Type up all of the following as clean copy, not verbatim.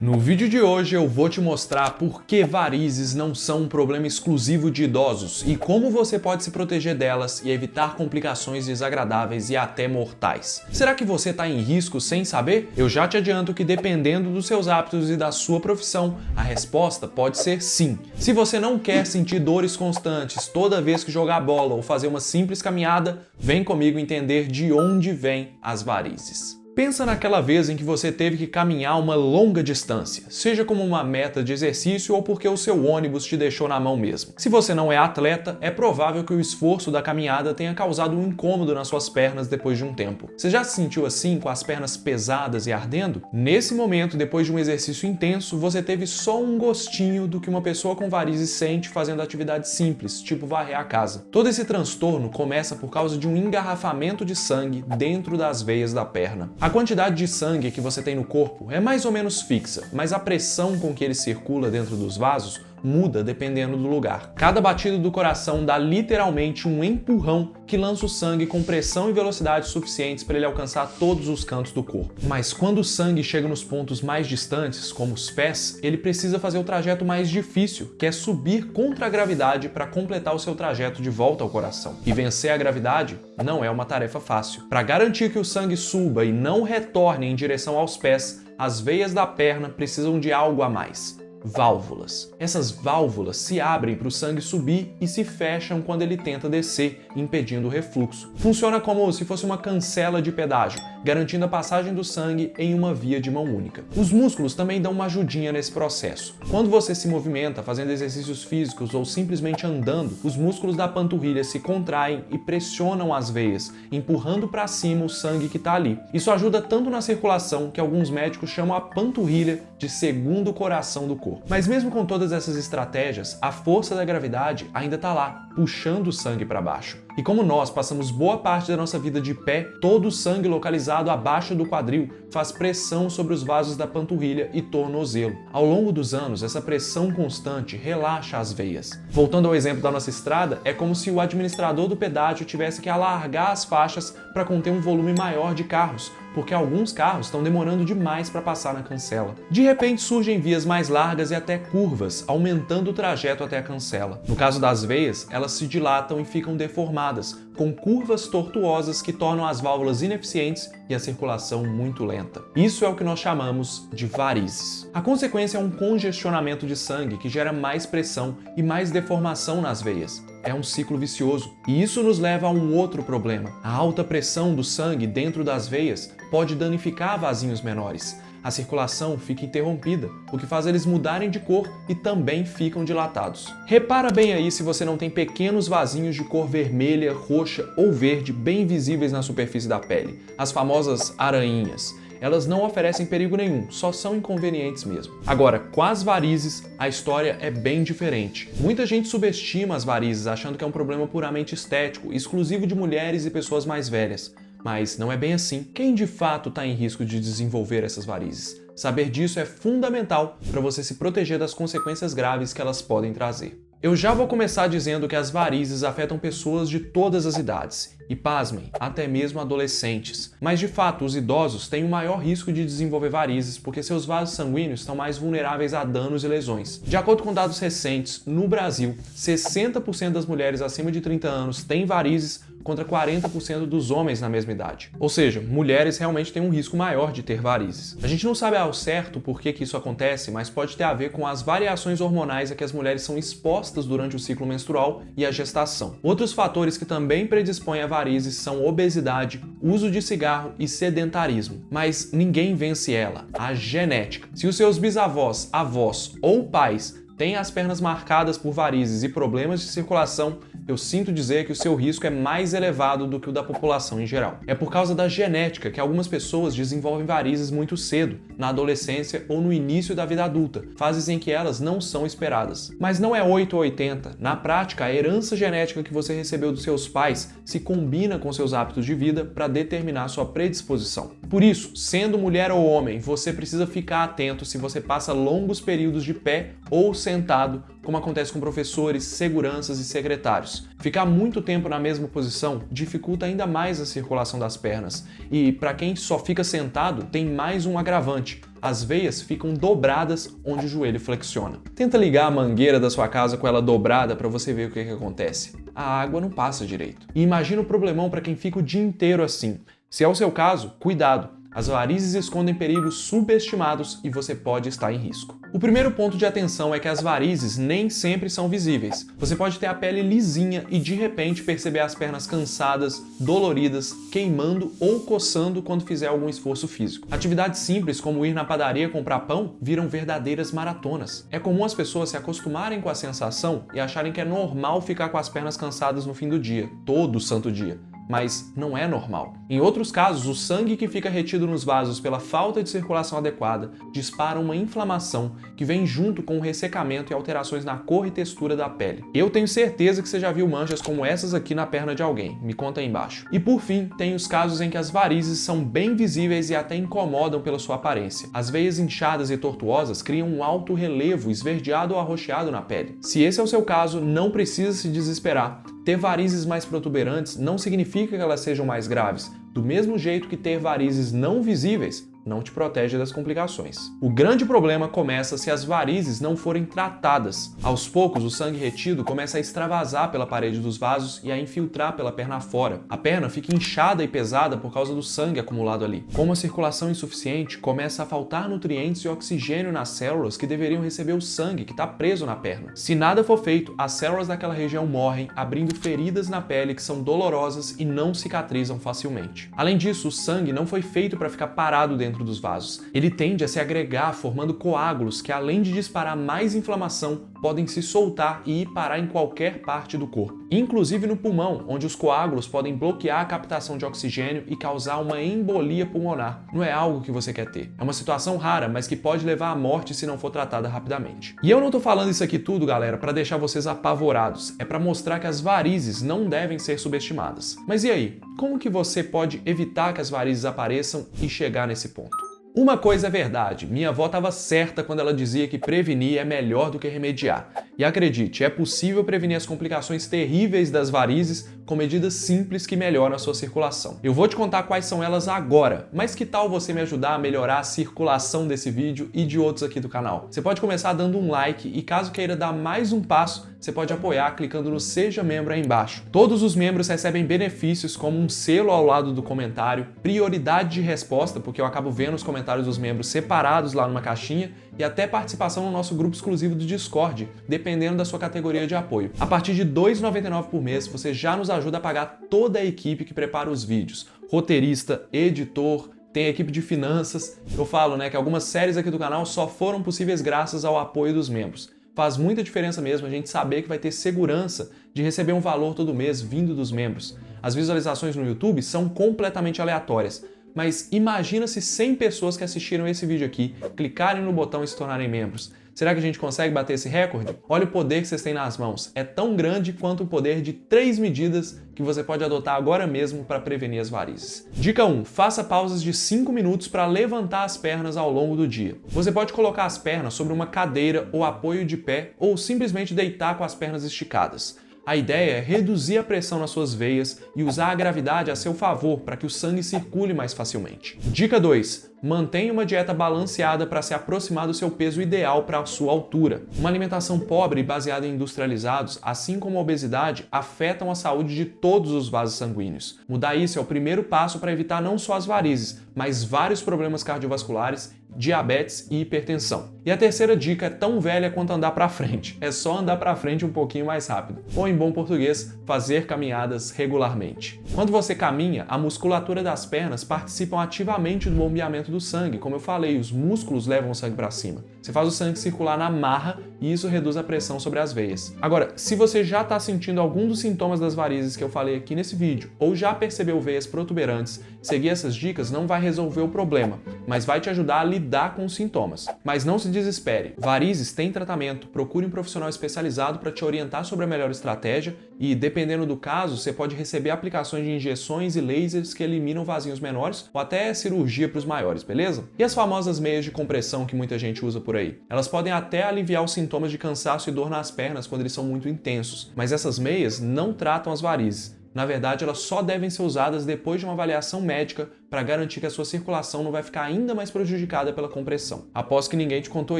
No vídeo de hoje eu vou te mostrar por que varizes não são um problema exclusivo de idosos e como você pode se proteger delas e evitar complicações desagradáveis e até mortais. Será que você está em risco sem saber? Eu já te adianto que dependendo dos seus hábitos e da sua profissão, a resposta pode ser sim. Se você não quer sentir dores constantes toda vez que jogar bola ou fazer uma simples caminhada, vem comigo entender de onde vêm as varizes. Pensa naquela vez em que você teve que caminhar uma longa distância, seja como uma meta de exercício ou porque o seu ônibus te deixou na mão mesmo. Se você não é atleta, é provável que o esforço da caminhada tenha causado um incômodo nas suas pernas depois de um tempo. Você já se sentiu assim, com as pernas pesadas e ardendo? Nesse momento, depois de um exercício intenso, você teve só um gostinho do que uma pessoa com varizes sente fazendo atividades simples, tipo varrer a casa. Todo esse transtorno começa por causa de um engarrafamento de sangue dentro das veias da perna. A quantidade de sangue que você tem no corpo é mais ou menos fixa, mas a pressão com que ele circula dentro dos vasos muda dependendo do lugar. Cada batida do coração dá literalmente um empurrão que lança o sangue com pressão e velocidade suficientes para ele alcançar todos os cantos do corpo. Mas quando o sangue chega nos pontos mais distantes, como os pés, ele precisa fazer o trajeto mais difícil, que é subir contra a gravidade para completar o seu trajeto de volta ao coração. E vencer a gravidade não é uma tarefa fácil. Para garantir que o sangue suba e não retorne em direção aos pés, as veias da perna precisam de algo a mais. Válvulas. Essas válvulas se abrem para o sangue subir e se fecham quando ele tenta descer, impedindo o refluxo. Funciona como se fosse uma cancela de pedágio, garantindo a passagem do sangue em uma via de mão única. Os músculos também dão uma ajudinha nesse processo. Quando você se movimenta fazendo exercícios físicos ou simplesmente andando, os músculos da panturrilha se contraem e pressionam as veias, empurrando para cima o sangue que está ali. Isso ajuda tanto na circulação que alguns médicos chamam a panturrilha de segundo coração do corpo. Mas mesmo com todas essas estratégias, a força da gravidade ainda está lá, puxando o sangue para baixo. E como nós passamos boa parte da nossa vida de pé, todo o sangue localizado abaixo do quadril faz pressão sobre os vasos da panturrilha e tornozelo. Ao longo dos anos, essa pressão constante relaxa as veias. Voltando ao exemplo da nossa estrada, é como se o administrador do pedágio tivesse que alargar as faixas para conter um volume maior de carros, porque alguns carros estão demorando demais para passar na cancela. De repente surgem vias mais largas e até curvas, aumentando o trajeto até a cancela. No caso das veias, elas se dilatam e ficam deformadas, com curvas tortuosas que tornam as válvulas ineficientes e a circulação muito lenta. Isso é o que nós chamamos de varizes. A consequência é um congestionamento de sangue que gera mais pressão e mais deformação nas veias. É um ciclo vicioso. E isso nos leva a um outro problema. A alta pressão do sangue dentro das veias pode danificar vasinhos menores. A circulação fica interrompida, o que faz eles mudarem de cor e também ficam dilatados. Repara bem aí se você não tem pequenos vasinhos de cor vermelha, roxa ou verde bem visíveis na superfície da pele, as famosas aranhinhas. Elas não oferecem perigo nenhum, só são inconvenientes mesmo. Agora, com as varizes, a história é bem diferente. Muita gente subestima as varizes achando que é um problema puramente estético, exclusivo de mulheres e pessoas mais velhas. Mas não é bem assim. Quem de fato está em risco de desenvolver essas varizes? Saber disso é fundamental para você se proteger das consequências graves que elas podem trazer. Eu já vou começar dizendo que as varizes afetam pessoas de todas as idades, e pasmem, até mesmo adolescentes. Mas de fato, os idosos têm o maior risco de desenvolver varizes porque seus vasos sanguíneos estão mais vulneráveis a danos e lesões. De acordo com dados recentes, no Brasil, 60% das mulheres acima de 30 anos têm varizes contra 40% dos homens na mesma idade. Ou seja, mulheres realmente têm um risco maior de ter varizes. A gente não sabe ao certo por que isso acontece, mas pode ter a ver com as variações hormonais a que as mulheres são expostas durante o ciclo menstrual e a gestação. Outros fatores que também predispõem a varizes são obesidade, uso de cigarro e sedentarismo. Mas ninguém vence ela, a genética. Se os seus bisavós, avós ou pais têm as pernas marcadas por varizes e problemas de circulação, eu sinto dizer que o seu risco é mais elevado do que o da população em geral. É por causa da genética que algumas pessoas desenvolvem varizes muito cedo, na adolescência ou no início da vida adulta, fases em que elas não são esperadas. Mas não é 8 ou 80. Na prática, a herança genética que você recebeu dos seus pais se combina com seus hábitos de vida para determinar sua predisposição. Por isso, sendo mulher ou homem, você precisa ficar atento se você passa longos períodos de pé ou sentado, como acontece com professores, seguranças e secretários. Ficar muito tempo na mesma posição dificulta ainda mais a circulação das pernas. E para quem só fica sentado, tem mais um agravante. as veias ficam dobradas onde o joelho flexiona. Tenta ligar a mangueira da sua casa com ela dobrada para você ver o que acontece. A água não passa direito. E imagina o problemão para quem fica o dia inteiro assim. Se é o seu caso, cuidado! As varizes escondem perigos subestimados e você pode estar em risco. O primeiro ponto de atenção é que as varizes nem sempre são visíveis. Você pode ter a pele lisinha e de repente perceber as pernas cansadas, doloridas, queimando ou coçando quando fizer algum esforço físico. Atividades simples como ir na padaria comprar pão viram verdadeiras maratonas. É comum as pessoas se acostumarem com a sensação e acharem que é normal ficar com as pernas cansadas no fim do dia, todo santo dia. Mas não é normal. Em outros casos, o sangue que fica retido nos vasos pela falta de circulação adequada dispara uma inflamação que vem junto com o ressecamento e alterações na cor e textura da pele. Eu tenho certeza que você já viu manchas como essas aqui na perna de alguém. Me conta aí embaixo. E por fim, tem os casos em que as varizes são bem visíveis e até incomodam pela sua aparência. As veias inchadas e tortuosas criam um alto relevo esverdeado ou arroxeado na pele. Se esse é o seu caso, não precisa se desesperar. Ter varizes mais protuberantes não significa que elas sejam mais graves, do mesmo jeito que ter varizes não visíveis não te protege das complicações. O grande problema começa se as varizes não forem tratadas. Aos poucos, o sangue retido começa a extravasar pela parede dos vasos e a infiltrar pela perna fora. A perna fica inchada e pesada por causa do sangue acumulado ali. Como a circulação é insuficiente, começa a faltar nutrientes e oxigênio nas células que deveriam receber o sangue que está preso na perna. Se nada for feito, as células daquela região morrem, abrindo feridas na pele que são dolorosas e não cicatrizam facilmente. Além disso, o sangue não foi feito para ficar parado dentro dos vasos. Ele tende a se agregar, formando coágulos que, além de disparar mais inflamação, podem se soltar e ir parar em qualquer parte do corpo, inclusive no pulmão, onde os coágulos podem bloquear a captação de oxigênio e causar uma embolia pulmonar. Não é algo que você quer ter. É uma situação rara, mas que pode levar à morte se não for tratada rapidamente. E eu não tô falando isso aqui tudo, galera, para deixar vocês apavorados. É para mostrar que as varizes não devem ser subestimadas. Mas e aí? Como que você pode evitar que as varizes apareçam e chegar nesse ponto? Uma coisa é verdade, minha avó estava certa quando ela dizia que prevenir é melhor do que remediar. E acredite, é possível prevenir as complicações terríveis das varizes com medidas simples que melhoram a sua circulação. Eu vou te contar quais são elas agora, mas que tal você me ajudar a melhorar a circulação desse vídeo e de outros aqui do canal? Você pode começar dando um like e caso queira dar mais um passo, você pode apoiar clicando no Seja Membro aí embaixo. Todos os membros recebem benefícios como um selo ao lado do comentário, prioridade de resposta, porque eu acabo vendo os comentários dos membros separados lá numa caixinha, e até participação no nosso grupo exclusivo do Discord, dependendo da sua categoria de apoio. A partir de R$ 2,99 por mês, você já nos ajuda a pagar toda a equipe que prepara os vídeos. Roteirista, editor, tem a equipe de finanças. Eu falo, né, que algumas séries aqui do canal só foram possíveis graças ao apoio dos membros. Faz muita diferença mesmo a gente saber que vai ter segurança de receber um valor todo mês vindo dos membros. As visualizações no YouTube são completamente aleatórias, mas imagina se 100 pessoas que assistiram esse vídeo aqui clicarem no botão e se tornarem membros. Será que a gente consegue bater esse recorde? Olha o poder que vocês têm nas mãos. É tão grande quanto o poder de 3 medidas que você pode adotar agora mesmo para prevenir as varizes. Dica 1. Faça pausas de 5 minutos para levantar as pernas ao longo do dia. Você pode colocar as pernas sobre uma cadeira ou apoio de pé ou simplesmente deitar com as pernas esticadas. A ideia é reduzir a pressão nas suas veias e usar a gravidade a seu favor para que o sangue circule mais facilmente. Dica 2. Mantenha uma dieta balanceada para se aproximar do seu peso ideal para a sua altura. Uma alimentação pobre e baseada em industrializados, assim como a obesidade, afetam a saúde de todos os vasos sanguíneos. Mudar isso é o primeiro passo para evitar não só as varizes, mas vários problemas cardiovasculares, diabetes e hipertensão. E a terceira dica é tão velha quanto andar para frente. É só andar para frente um pouquinho mais rápido. Ou em bom português, fazer caminhadas regularmente. Quando você caminha, a musculatura das pernas participa ativamente do bombeamento do sangue. Como eu falei, os músculos levam o sangue para cima. Você faz o sangue circular na marra e isso reduz a pressão sobre as veias. Agora, se você já está sentindo algum dos sintomas das varizes que eu falei aqui nesse vídeo, ou já percebeu veias protuberantes, seguir essas dicas não vai resolver o problema, mas vai te ajudar a lidar com os sintomas. Mas não se desespere. Varizes têm tratamento. Procure um profissional especializado para te orientar sobre a melhor estratégia e, dependendo do caso, você pode receber aplicações de injeções e lasers que eliminam vasinhos menores ou até cirurgia para os maiores, beleza? E as famosas meias de compressão que muita gente usa por aí? Elas podem até aliviar os sintomas de cansaço e dor nas pernas quando eles são muito intensos, mas essas meias não tratam as varizes. Na verdade, elas só devem ser usadas depois de uma avaliação médica para garantir que a sua circulação não vai ficar ainda mais prejudicada pela compressão. Aposto que ninguém te contou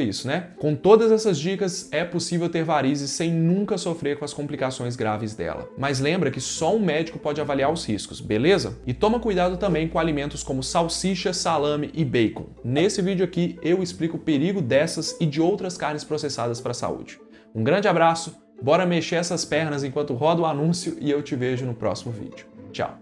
isso, né? Com todas essas dicas, é possível ter varizes sem nunca sofrer com as complicações graves dela. Mas lembra que só um médico pode avaliar os riscos, beleza? E toma cuidado também com alimentos como salsicha, salame e bacon. Nesse vídeo aqui eu explico o perigo dessas e de outras carnes processadas para a saúde. Um grande abraço, bora mexer essas pernas enquanto roda o anúncio e eu te vejo no próximo vídeo. Tchau!